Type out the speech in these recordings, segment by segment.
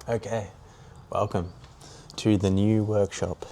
Okay, welcome to the new workshop.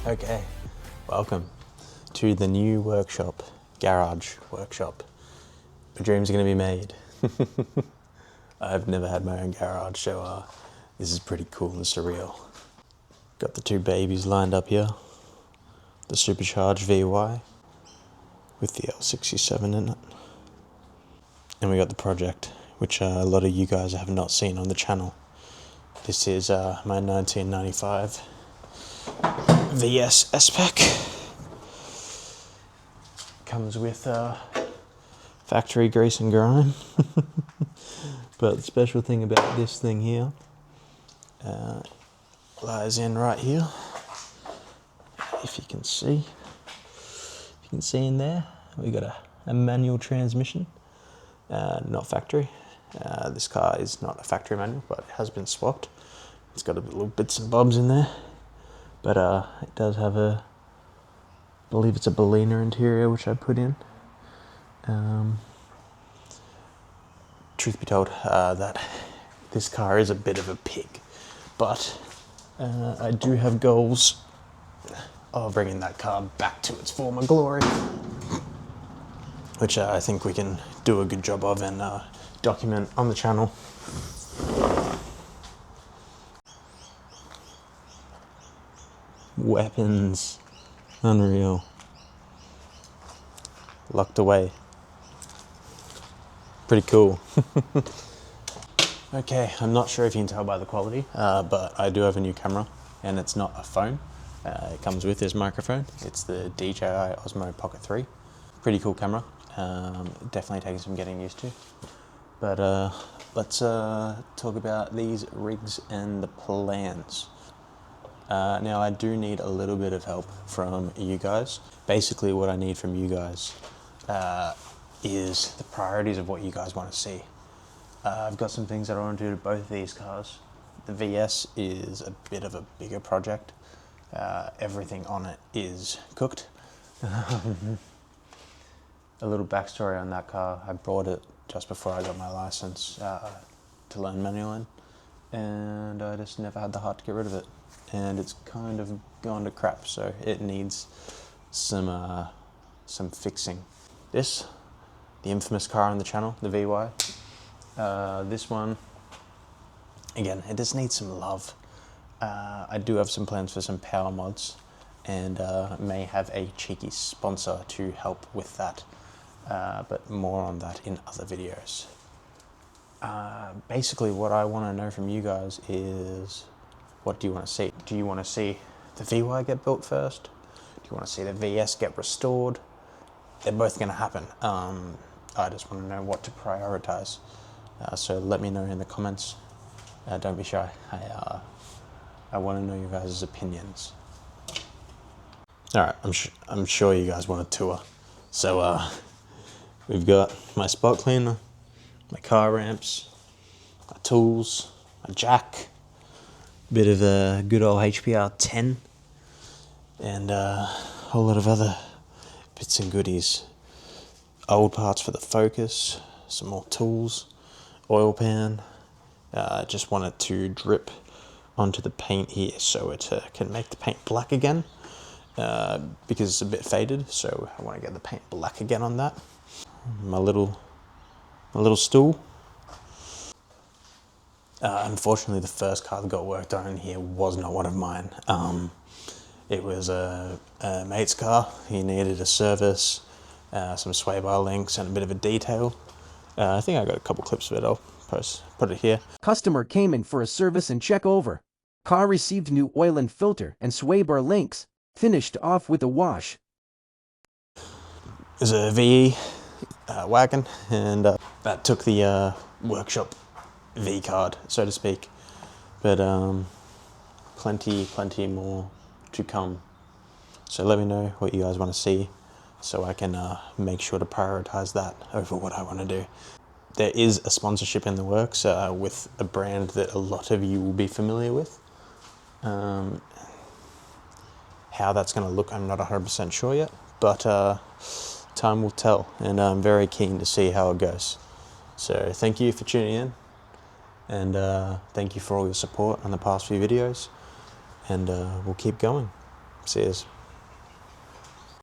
Okay, welcome to the new workshop, garage workshop. My dreams are gonna be made. I've never had my own garage, so this is pretty cool and surreal. Got the two babies lined up here. The Supercharged VY with the L67 in it. And we got the project, which a lot of you guys have not seen on the channel. This is my 1995 VS S-Pack. Comes with factory grease and grime. But the special thing about this thing here lies in right here. If you can see. You can see in there, we got a manual transmission, not factory. This car is not a factory manual, but it has been swapped. It's got a little bits and bobs in there. But it does have I believe it's a Berliner interior, which I put in. Truth be told, that this car is a bit of a pig, but I do have goals of bringing that car back to its former glory, which I think we can do a good job of and document on the channel. Weapons, unreal, locked away, pretty cool. Okay, I'm not sure if you can tell by the quality, but I do have a new camera, and it's not a phone. It comes with this microphone. It's the DJI Osmo Pocket 3. Pretty cool camera, definitely taking some getting used to. But let's talk about these rigs and the plans. Now I do need a little bit of help from you guys. Basically what I need from you guys is the priorities of what you guys want to see. I've got some things that I want to do to both of these cars. The VS is a bit of a bigger project. Everything on it is cooked. A little backstory on that car. I bought it just before I got my license to learn manual in, and I just never had the heart to get rid of it. And it's kind of gone to crap, so it needs some fixing. This, the infamous car on the channel, the VY. This one, again, it just needs some love. I do have some plans for some power mods, and may have a cheeky sponsor to help with that, but more on that in other videos. Basically what I want to know from you guys is, what do you want to see? Do you want to see the VY get built first? Do you want to see the VS get restored? They're both going to happen. I just want to know what to prioritize. So let me know in the comments. Don't be shy. I want to know your guys' opinions. Alright, I'm sure you guys want a tour. So we've got my spot cleaner, my car ramps, my tools, my jack, bit of a good old HPR 10, and a whole lot of other bits and goodies. Old parts for the Focus, some more tools, oil pan. Just want it to drip onto the paint here so it can make the paint black again, because it's a bit faded, so I want to get the paint black again on that. My little stool. Unfortunately, the first car that got worked on in here was not one of mine. It was a mate's car. He needed a service, some sway bar links, and a bit of a detail. I think I got a couple clips of it. I'll put it here. Customer came in for a service and check over. Car received new oil and filter and sway bar links. Finished off with a wash. There's a VE wagon, and that took the workshop V card, so to speak. But plenty more to come. So let me know what you guys want to see, so I can make sure to prioritize that over what I want to do. There is a sponsorship in the works with a brand that a lot of you will be familiar with. How that's going to look, I'm not 100% sure yet, but time will tell, and I'm very keen to see how it goes. So thank you for tuning in, and thank you for all your support on the past few videos, and we'll keep going. See yous.